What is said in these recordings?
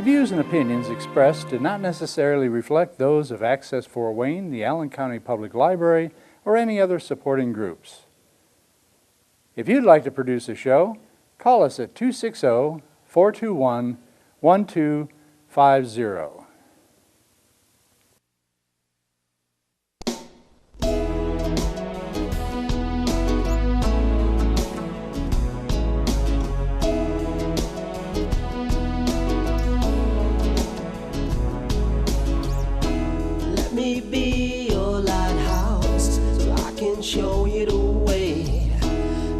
The views and opinions expressed do not necessarily reflect those of Access Fort Wayne, the Allen County Public Library, or any other supporting groups. If you'd like to produce a show, call us at 260-421-1250. Let me be your lighthouse so I can show you the way.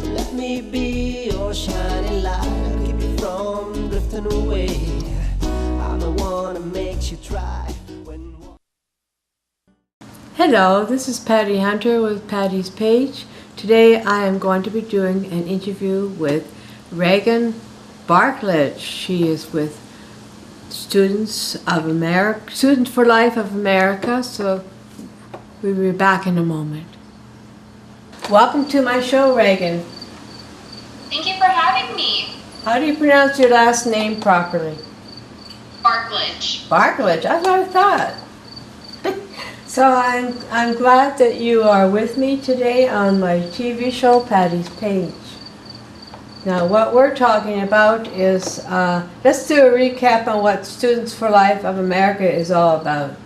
Let me be your shining light, I'll keep you from drifting away. I'm the one that makes you try when... Hello, this is Patty Hunter with Patty's Page. Today I am going to be doing an interview with Reagan Barklage. She is with Students for Life of America, so we'll be back in a moment. Welcome to my show, Reagan. Thank you for having me. How do you pronounce your last name properly? Barklage. Barklage, that's what I thought. So I'm glad that you are with me today on my TV show, Patty's Page. Now what we're talking about is, let's do a recap on what Students for Life of America is all about.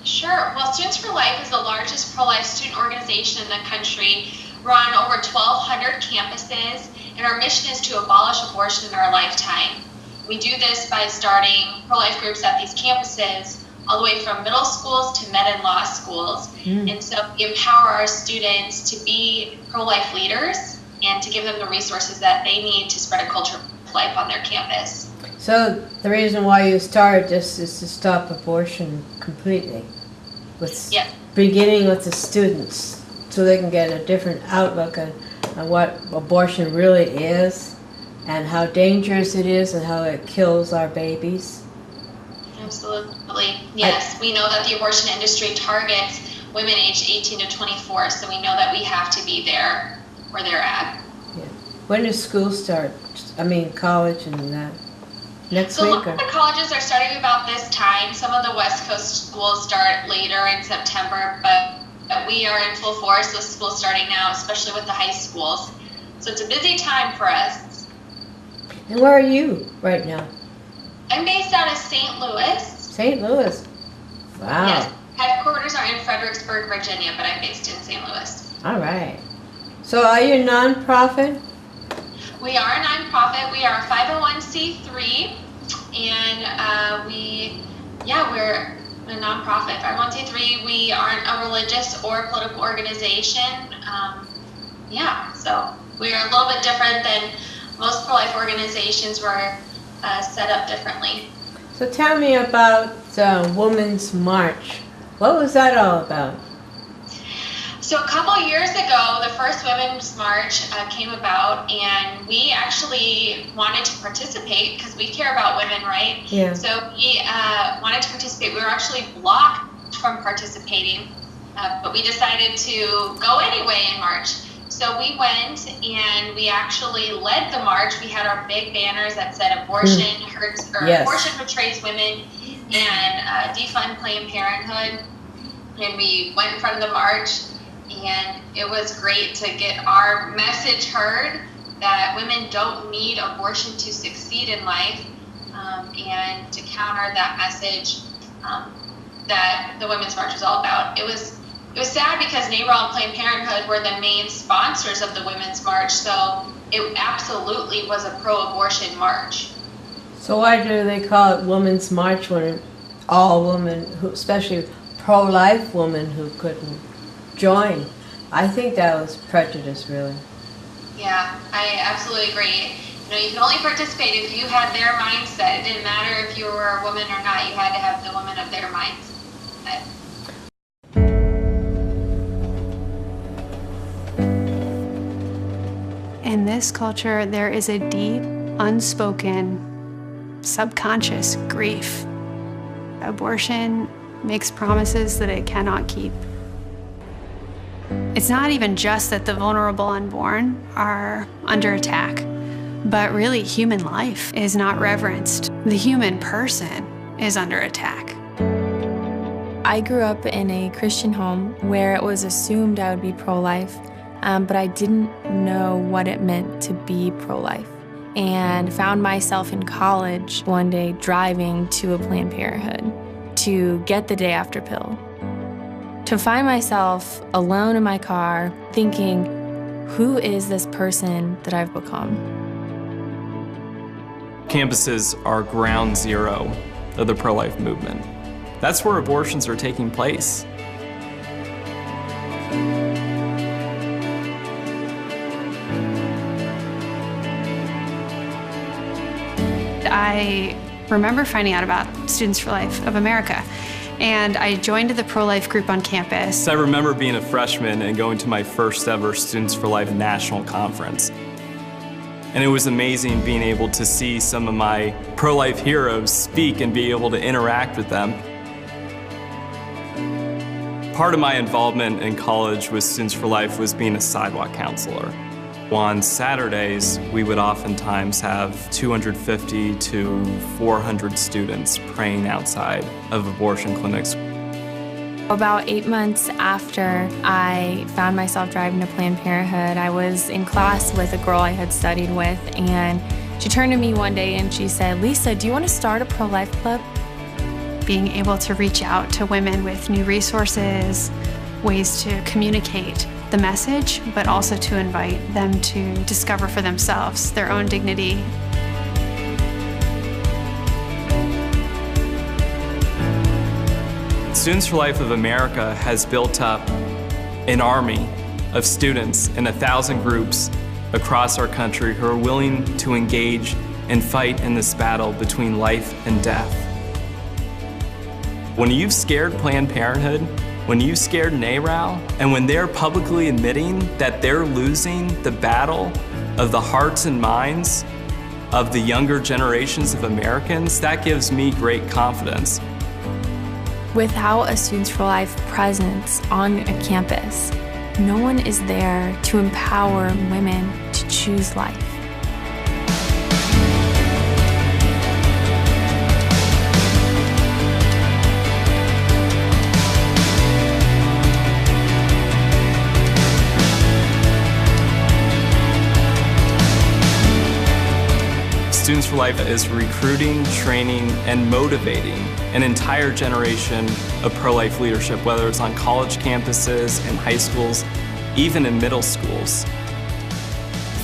Sure. Well, Students for Life is the largest pro-life student organization in the country. We're on over 1,200 campuses, and our mission is to abolish abortion in our lifetime. We do this by starting pro-life groups at these campuses, all the way from middle schools to med and law schools. And so we empower our students to be pro-life leaders and to give them the resources that they need to spread a culture of life on their campus. So the reason why you started this is to stop abortion completely, beginning with the students, so they can get a different outlook on what abortion really is and how dangerous it is and how it kills our babies. Absolutely. Yes, we know that the abortion industry targets women aged 18 to 24, so we know that we have to be there where they're at. Yeah. When does school start? I mean, college and that? Next week? So a lot of the colleges are starting about this time. Some of the West Coast schools start later in September, but we are in full force with school starting now, especially with the high schools. So it's a busy time for us. And where are you right now? I'm based out of St. Louis. St. Louis. Wow. Yes. Headquarters are in Fredericksburg, Virginia, but I'm based in St. Louis. All right. So are you a nonprofit? We are a nonprofit. We are a 501c3, and we're a nonprofit. 501c3. We aren't a religious or political organization. So we're a little bit different than most pro-life organizations. We're set up differently. So tell me about Women's March. What was that all about? So a couple of years ago, the first Women's March came about, and we actually wanted to participate because we care about women, right? Yeah. So we wanted to participate. We were actually blocked from participating, but we decided to go anyway in March. So we went and we actually led the march. We had our big banners that said abortion hurts, or abortion betrays women, and defund Planned Parenthood. And we went in front of the march, and it was great to get our message heard that women don't need abortion to succeed in life, and to counter that message that the Women's March was all about. It was sad because NARAL and Planned Parenthood were the main sponsors of the Women's March, so it absolutely was a pro-abortion march. So why do they call it Women's March when all women, especially pro-life women who couldn't join? I think that was prejudice, really. Yeah, I absolutely agree. You can only participate if you had their mindset. It didn't matter if you were a woman or not. You had to have the women of their mindset. In this culture, there is a deep, unspoken, subconscious grief. Abortion makes promises that it cannot keep. It's not even just that the vulnerable unborn are under attack. But really, human life is not reverenced. The human person is under attack. I grew up in a Christian home where it was assumed I would be pro-life, but I didn't know what it meant to be pro-life. And found myself in college one day driving to a Planned Parenthood to get the day after pill. To find myself alone in my car thinking, who is this person that I've become? Campuses are ground zero of the pro-life movement. That's where abortions are taking place. I remember finding out about Students for Life of America, and I joined the pro-life group on campus. I remember being a freshman and going to my first ever Students for Life national conference. And it was amazing being able to see some of my pro-life heroes speak and be able to interact with them. Part of my involvement in college with Students for Life was being a sidewalk counselor. On Saturdays, we would oftentimes have 250 to 400 students praying outside of abortion clinics. About 8 months after I found myself driving to Planned Parenthood, I was in class with a girl I had studied with, and she turned to me one day and she said, "Lisa, do you want to start a pro-life club?" Being able to reach out to women with new resources, ways to communicate the message, but also to invite them to discover for themselves their own dignity. Students for Life of America has built up an army of students in 1,000 groups across our country who are willing to engage and fight in this battle between life and death. When you've scared Planned Parenthood, when you've scared NARAL, and when they're publicly admitting that they're losing the battle of the hearts and minds of the younger generations of Americans, that gives me great confidence. Without a Students for Life presence on a campus, no one is there to empower women to choose life. Students for Life is recruiting, training, and motivating an entire generation of pro-life leadership, whether it's on college campuses, in high schools, even in middle schools.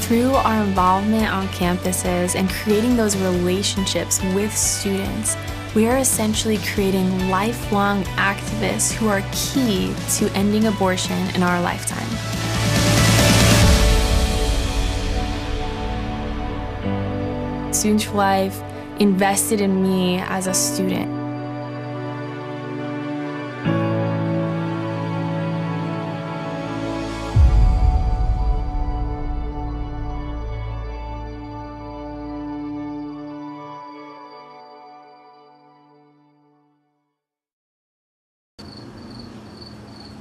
Through our involvement on campuses and creating those relationships with students, we are essentially creating lifelong activists who are key to ending abortion in our lifetime. Students for Life invested in me as a student.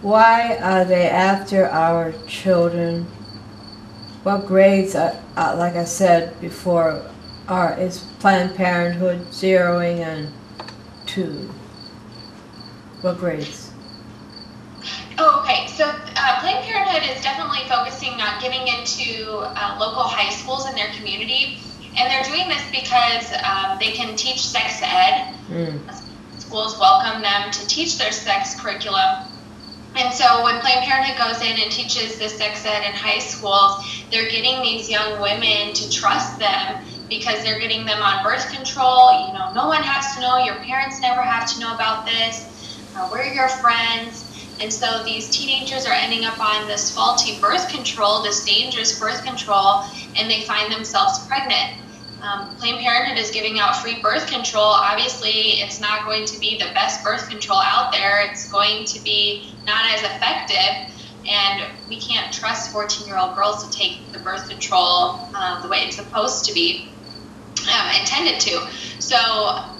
Why are they after our children? What grades are, like I said before, is Planned Parenthood zeroing and 2? What grades? Oh, okay. So Planned Parenthood is definitely focusing on getting into local high schools in their community, and they're doing this because they can teach sex ed. Schools welcome them to teach their sex curriculum. And so when Planned Parenthood goes in and teaches the sex ed in high schools, they're getting these young women to trust them because they're getting them on birth control. You know, no one has to know. Your parents never have to know about this. We're your friends. And so these teenagers are ending up on this faulty birth control, this dangerous birth control, and they find themselves pregnant. Planned Parenthood is giving out free birth control. Obviously, it's not going to be the best birth control out there. It's going to be not as effective, and we can't trust 14-year-old girls to take the birth control the way it's supposed to be intended to. So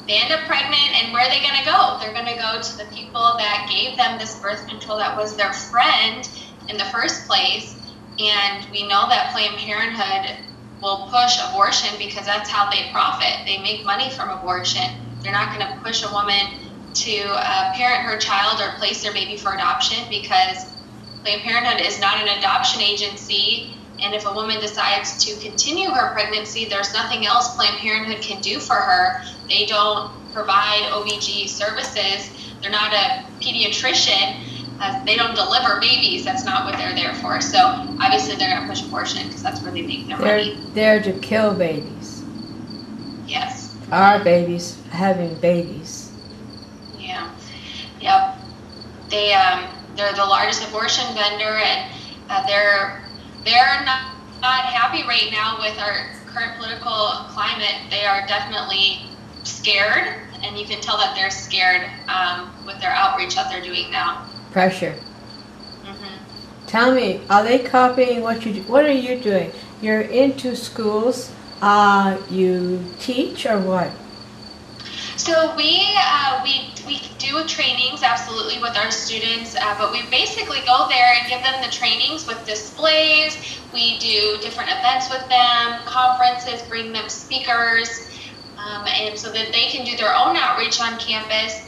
they end up pregnant, and where are they going to go? They're going to go to the people that gave them this birth control that was their friend in the first place. And we know that Planned Parenthood will push abortion because that's how they profit. They make money from abortion. They're not going to push a woman to parent her child or place their baby for adoption, because Planned Parenthood is not an adoption agency. And if a woman decides to continue her pregnancy, there's nothing else Planned Parenthood can do for her. They don't provide OBG services. They're not a pediatrician. They don't deliver babies. That's not what they're there for. So obviously they're going to push abortion because that's where they make their money. They're there to kill babies. Yes. Our babies having babies. Yeah. Yep. They're the largest abortion vendor, and they're not happy right now with our current political climate. They are definitely scared, and you can tell that they're scared with their outreach that they're doing now. Pressure. Mm-hmm. Tell me, are they copying what you do? What are you doing? You're into schools. You teach or what? So we do trainings absolutely with our students, but we basically go there and give them the trainings with displays. We do different events with them, conferences, bring them speakers, and so that they can do their own outreach on campus.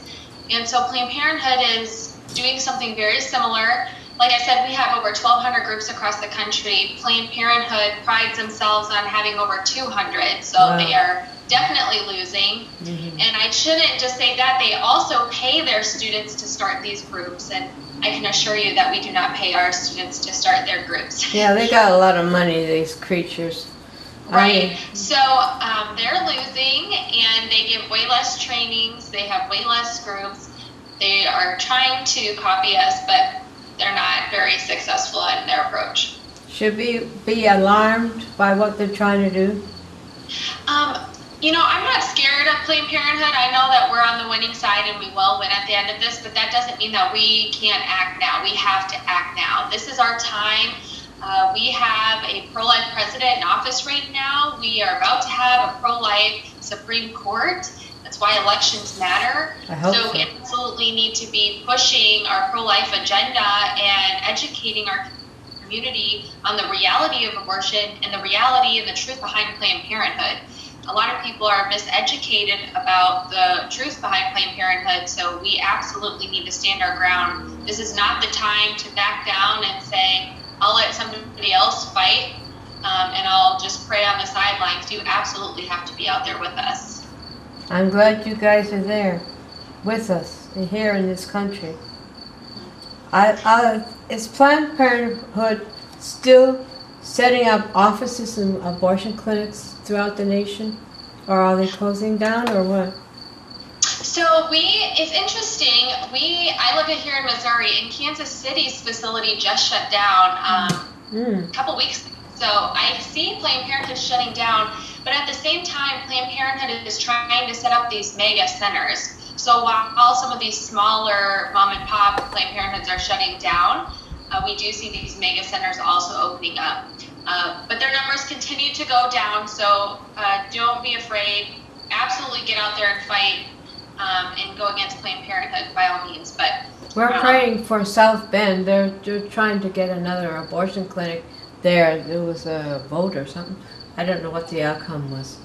And so Planned Parenthood is doing something very similar. Like I said, we have over 1,200 groups across the country. Planned Parenthood prides themselves on having over 200, so wow. They are definitely losing. Mm-hmm. And I shouldn't just say that, they also pay their students to start these groups, and I can assure you that we do not pay our students to start their groups. Yeah, they got a lot of money, these creatures. Right. So they're losing, and they give way less trainings. They have way less groups. They are trying to copy us, but they're not very successful in their approach. Should we be alarmed by what they're trying to do? I'm not scared of Planned Parenthood. I know that we're on the winning side and we will win at the end of this, but that doesn't mean that we can't act now. We have to act now. This is our time. We have a pro-life president in office right now. We are about to have a pro-life Supreme Court. That's why elections matter. I hope so we absolutely need to be pushing our pro-life agenda and educating our community on the reality of abortion and the reality and the truth behind Planned Parenthood. A lot of people are miseducated about the truth behind Planned Parenthood, so we absolutely need to stand our ground. This is not the time to back down and say, I'll let somebody else fight, and I'll just pray on the sidelines. You absolutely have to be out there with us. I'm glad you guys are there with us here in this country. Is Planned Parenthood still setting up offices and abortion clinics throughout the nation? Or are they closing down or what? So it's interesting. I live here in Missouri, and Kansas City's facility just shut down a couple weeks ago. So I see Planned Parenthood shutting down, but at the same time, Planned Parenthood is trying to set up these mega centers. So while some of these smaller mom and pop Planned Parenthoods are shutting down, we do see these mega centers also opening up. But their numbers continue to go down, so don't be afraid. Absolutely get out there and fight and go against Planned Parenthood by all means. But we're praying for South Bend. They're trying to get another abortion clinic there. There was a vote or something. I don't know what the outcome was.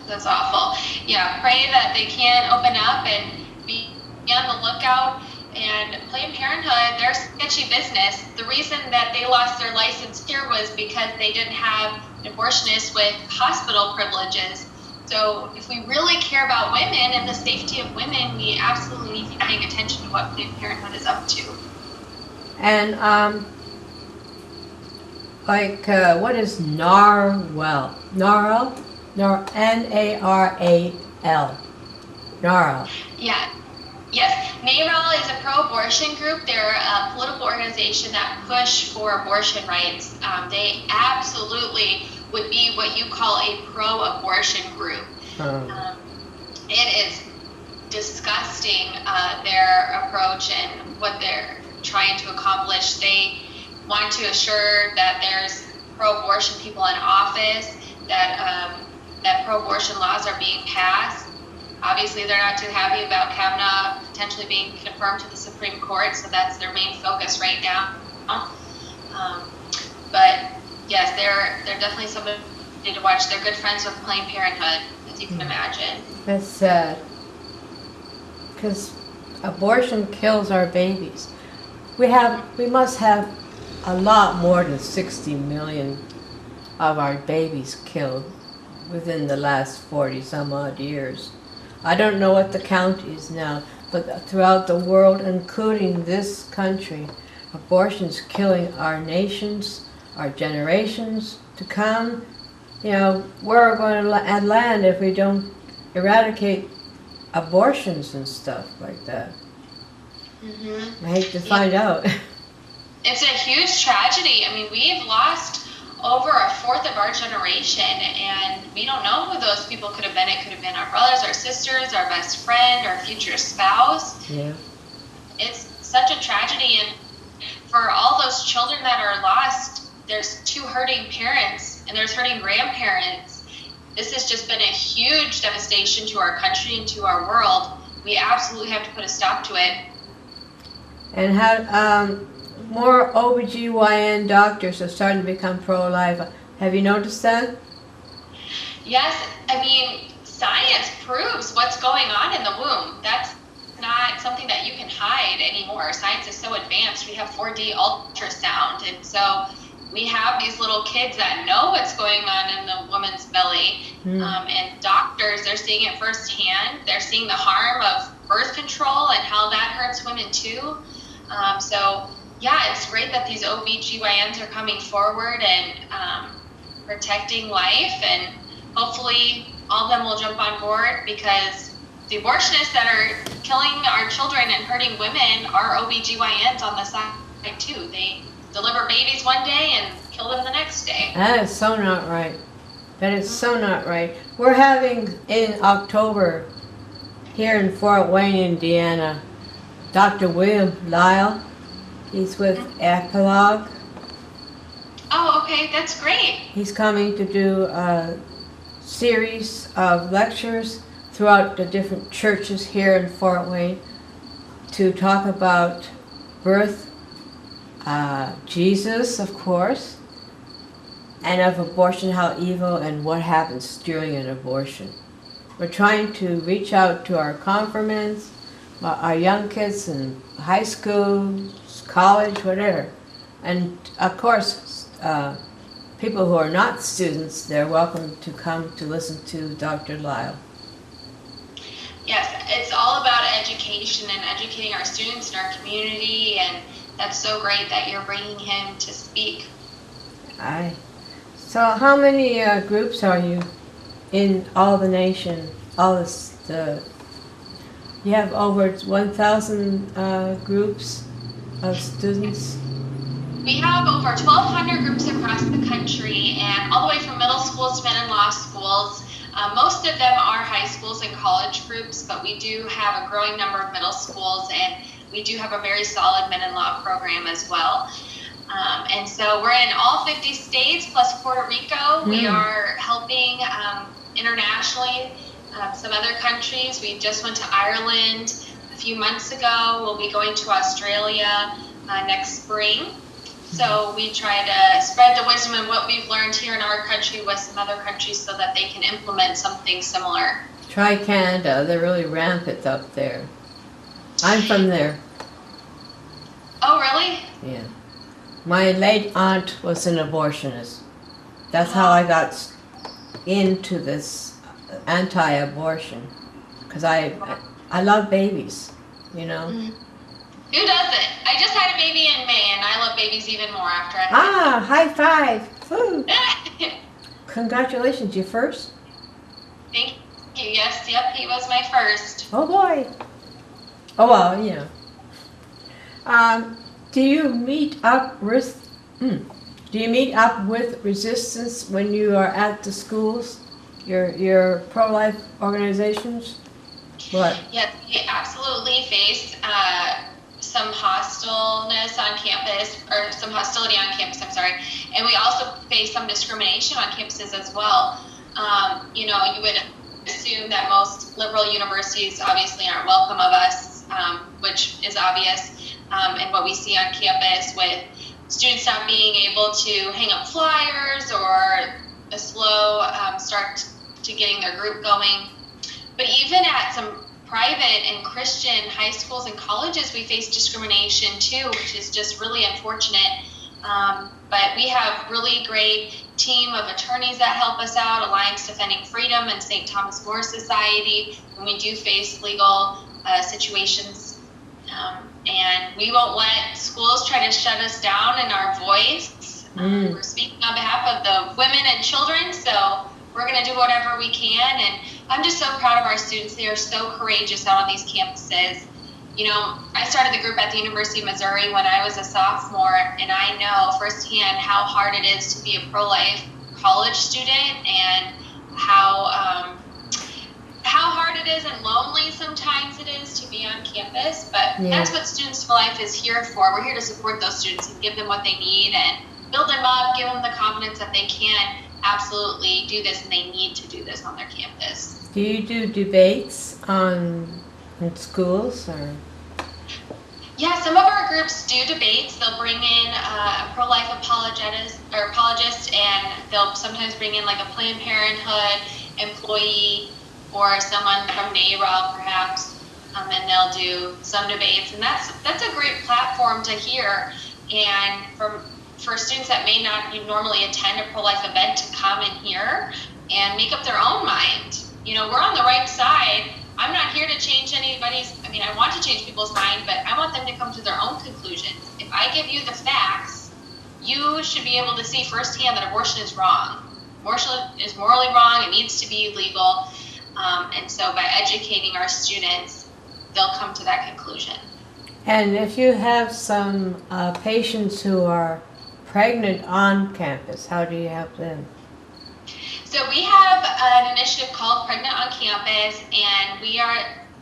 That's awful. Yeah, pray that they can open up and be on the lookout. And Planned Parenthood, they're sketchy business. The reason that they lost their license here was because they didn't have an abortionist with hospital privileges. So if we really care about women and the safety of women, we absolutely need to be paying attention to what Planned Parenthood is up to. And what is NARAL? NARAL? N-A-R-A-L. NARAL. Yeah. Yes, NARAL is a pro-abortion group. They're a political organization that push for abortion rights. They absolutely would be what you call a pro-abortion group. It is disgusting, their approach and what they're trying to accomplish. They want to assure that there's pro-abortion people in office, that pro-abortion laws are being passed. Obviously, they're not too happy about Kavanaugh potentially being confirmed to the Supreme Court, so that's their main focus right now. But yes, they're definitely somebody to watch. They're good friends with Planned Parenthood, as you can imagine. That's sad. Because abortion kills our babies. We must have a lot more than 60 million of our babies killed within the last 40 some odd years. I don't know what the count is now, but throughout the world, including this country, abortion's killing our nations, our generations to come. You know, we're going to land if we don't eradicate abortions and stuff like that. I hate to find out. It's a huge tragedy. I mean, we've lost over a fourth of our generation, and we don't know who those people could have been. It could have been our brothers, our sisters, our best friend, our future spouse. Yeah. It's such a tragedy, and for all those children that are lost, there's two hurting parents, and there's hurting grandparents. This has just been a huge devastation to our country and to our world. We absolutely have to put a stop to it. And how more OBGYN doctors are starting to become pro-life. Have you noticed that? Yes, I mean, science proves what's going on in the womb. That's not something that you can hide anymore. Science is so advanced. We have 4D ultrasound, and so we have these little kids that know what's going on in the woman's belly. And doctors, they're seeing it firsthand. They're seeing the harm of birth control and how that hurts women too. So yeah, it's great that these OBGYNs are coming forward and protecting life, and hopefully all of them will jump on board, because the abortionists that are killing our children and hurting women are OBGYNs on the side too. They deliver babies one day and kill them the next day. That is so not right. That is so not right. We're having in October here in Fort Wayne, Indiana, Dr. William Lyle. He's with Barklage. Oh, okay, that's great. He's coming to do a series of lectures throughout the different churches here in Fort Wayne to talk about birth, Jesus, of course, and of abortion, how evil and what happens during an abortion. We're trying to reach out to our confirmands, our young kids in high school, college, whatever. And of course, people who are not students, they're welcome to come to listen to Dr. Lyle. Yes, it's all about education and educating our students in our community, and that's so great that you're bringing him to speak. Aye. So how many groups are you in all the nation? You have over 1,000 groups of students? We have over 1,200 groups across the country, and all the way from middle schools to men and law schools. Most of them are high schools and college groups, but we do have a growing number of middle schools, and we do have a very solid men and law program as well. And so we're in all 50 states plus Puerto Rico. We are helping internationally, some other countries. We just went to Ireland a few months ago. We'll be going to Australia next spring. So we try to spread the wisdom and what we've learned here in our country with some other countries so that they can implement something similar. Try Canada. They're really rampant up there. I'm from there. Oh, really? Yeah. My late aunt was an abortionist. That's how I got into this anti-abortion, because I love babies, you know. Who doesn't? I just had a baby in May, and I love babies even more after I had high five! Woo. Congratulations, you first? Thank you. Yes, yep, he was my first. Oh boy. Oh well, you know. Do you meet up with resistance when you are at the schools? Your pro-life organizations? What? Yes, we absolutely face some hostileness on campus, or some hostility on campus, I'm sorry. And we also face some discrimination on campuses as well. You know, you would assume that most liberal universities obviously aren't welcome of us, which is obvious. And what we see on campus with students not being able to hang up flyers or a slow start to getting their group going. But even at some private and Christian high schools and colleges, we face discrimination too, which is just really unfortunate. But we have really great team of attorneys that help us out, Alliance Defending Freedom and St. Thomas More Society, when we do face legal situations. And we won't let schools try to shut us down in our voice. We're speaking on behalf of the women and children, so we're going to do whatever we can. And I'm just so proud of our students. They are so courageous out on these campuses. You know, I started the group at the University of Missouri when I was a sophomore, and I know firsthand how hard it is to be a pro-life college student and how hard it is and lonely sometimes it is to be on campus. But that's what Students for Life is here for. We're here to support those students and give them what they need and build them up, give them the confidence that they can absolutely do this, and they need to do this on their campus. Do you do debates in schools or? Yeah, some of our groups do debates. They'll bring in a pro-life apologist, and they'll sometimes bring in like a Planned Parenthood employee or someone from NARAL perhaps, and they'll do some debates. And that's a great platform to hear, and for students that may not normally attend a pro-life event to come and hear and make up their own mind. You know, we're on the right side. I'm not here to change anybody's, I want to change people's mind, but I want them to come to their own conclusions. If I give you the facts, you should be able to see firsthand that abortion is wrong. Abortion is morally wrong. It needs to be legal. And so by educating our students, they'll come to that conclusion. And if you have some patients who are pregnant on campus, how do you help them? So we have an initiative called Pregnant on Campus, and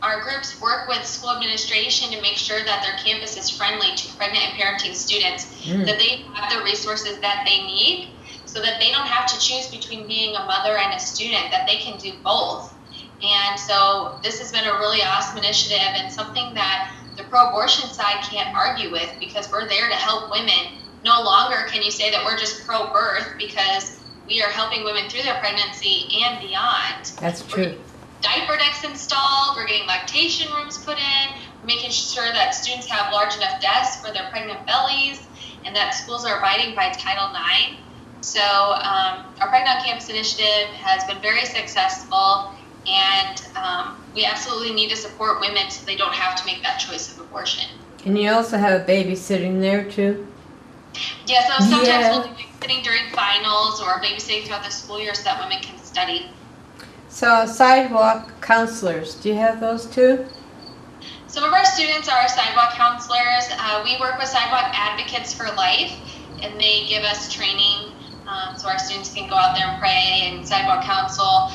our groups work with school administration to make sure that their campus is friendly to pregnant and parenting students, that they have the resources that they need, so that they don't have to choose between being a mother and a student, that they can do both. And so this has been a really awesome initiative and something that the pro-abortion side can't argue with, because we're there to help women. No longer can you say that we're just pro-birth, because we are helping women through their pregnancy and beyond. That's true. Diaper decks installed, we're getting lactation rooms put in, we're making sure that students have large enough desks for their pregnant bellies, and that schools are abiding by Title IX. So our Pregnant on Campus initiative has been very successful, and we absolutely need to support women so they don't have to make that choice of abortion. And you also have babysitting there too? Yeah, so sometimes we'll do babysitting during finals or babysitting throughout the school year so that women can study. So sidewalk counselors, do you have those too? Some of our students are sidewalk counselors. We work with Sidewalk Advocates for Life, and they give us training so our students can go out there and pray and sidewalk counsel.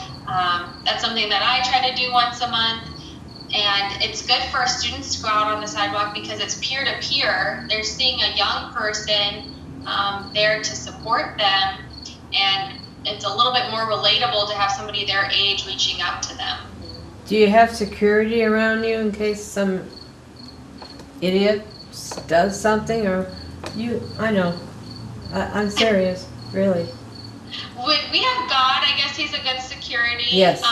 That's something that I try to do once a month. And it's good for our students to go out on the sidewalk because it's peer-to-peer. They're seeing a young person there to support them, and it's a little bit more relatable to have somebody their age reaching out to them. Do you have security around you in case some idiot does something, or you? I know. I'm serious, really. We have God. I guess he's a good security. Yes.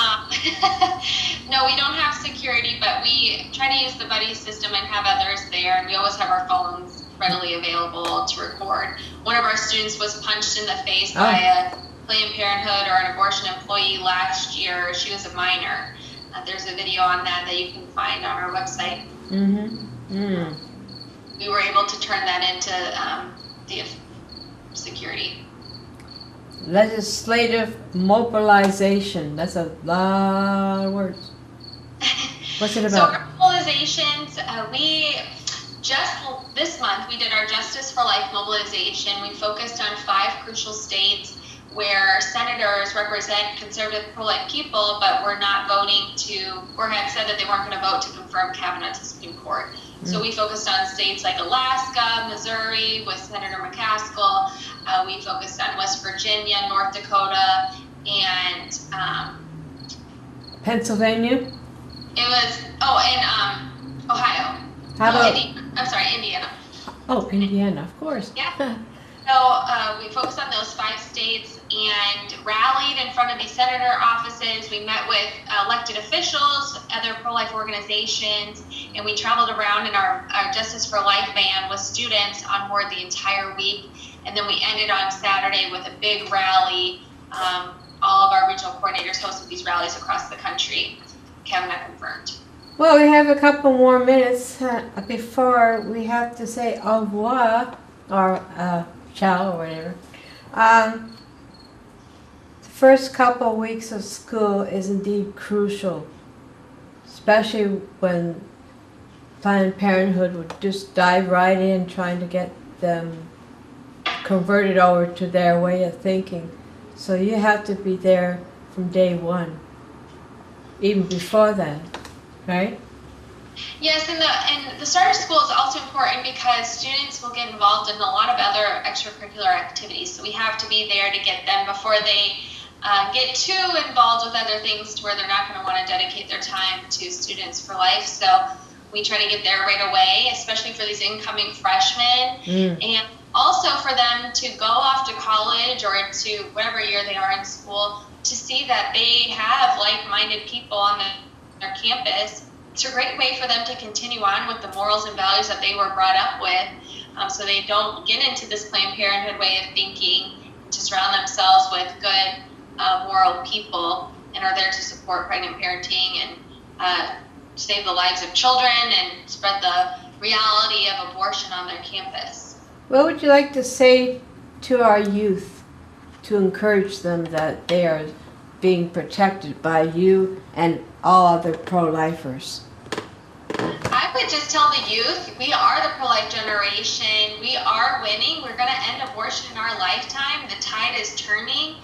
No, we don't have security, but we try to use the buddy system and have others there, and we always have our phones readily available to record. One of our students was punched in the face by a Planned Parenthood or an abortion employee last year. She was a minor. There's a video on that you can find on our website. We were able to turn that into the security. Legislative mobilization. That's a lot of words. What's it about? So our mobilizations, we just this month we did our Justice for Life mobilization. We focused on 5 crucial states where senators represent conservative pro-life people, but were not voting to, or had said that they weren't going to vote to confirm Kavanaugh to Supreme Court. So we focused on states like Alaska, Missouri with Senator McCaskill. We focused on West Virginia, North Dakota, and Pennsylvania? It was, and Ohio. How about Indiana. Oh, Indiana, of course. Yeah. So we focused on those 5 states and rallied in front of these senator offices. We met with elected officials, other pro-life organizations, and we traveled around in our Justice for Life van with students on board the entire week. And then we ended on Saturday with a big rally. All of our regional coordinators hosted these rallies across the country. Kavanaugh confirmed. Well, we have a couple more minutes before we have to say au revoir, or ciao, or whatever. The first couple of weeks of school is indeed crucial, especially when Planned Parenthood would just dive right in trying to get them converted over to their way of thinking. So you have to be there from day one, even before that, right? Yes, and the start of school is also important because students will get involved in a lot of other extracurricular activities. So we have to be there to get them before they get too involved with other things to where they're not going to want to dedicate their time to Students for Life. So we try to get there right away, especially for these incoming freshmen. And also for them to go off to college or to whatever year they are in school to see that they have like-minded people on their campus. It's a great way for them to continue on with the morals and values that they were brought up with, so they don't get into this Planned Parenthood way of thinking, to surround themselves with good, moral people, and are there to support pregnant parenting and save the lives of children and spread the reality of abortion on their campus. What would you like to say to our youth to encourage them that they are being protected by you and all other pro-lifers? I would just tell the youth, we are the pro-life generation. We are winning. We're going to end abortion in our lifetime. The tide is turning.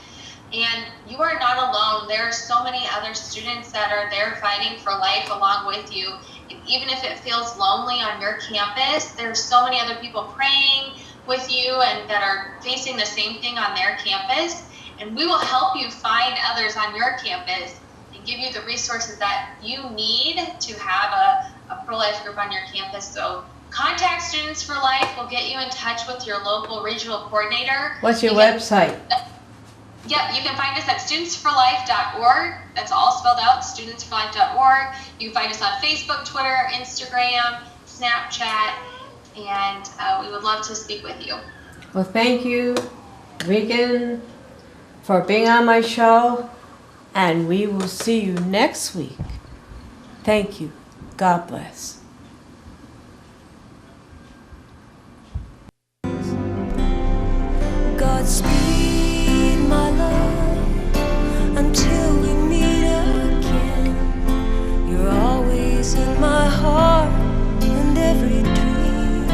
And you are not alone. There are so many other students that are there fighting for life along with you. And even if it feels lonely on your campus, there are so many other people praying with you and that are facing the same thing on their campus. And we will help you find others on your campus and give you the resources that you need to have a pro-life group on your campus. So contact Students for Life. We'll get you in touch with your local regional coordinator. What's your website? Yep, you can find us at studentsforlife.org. That's all spelled out, studentsforlife.org. You can find us on Facebook, Twitter, Instagram, Snapchat, and we would love to speak with you. Well, thank you, Reagan, for being on my show, and we will see you next week. Thank you. God bless. Godspeed, my love, until we meet again. You're always in my heart and every dream.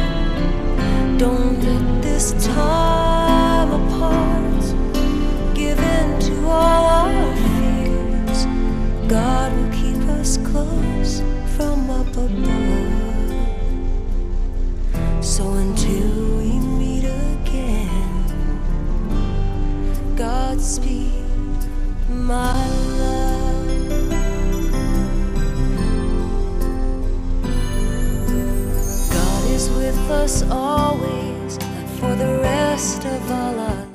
Don't let this time apart give in to all our fears. God will keep us close from up above. So until we meet again, Godspeed, my love. God is with us always, for the rest of our lives.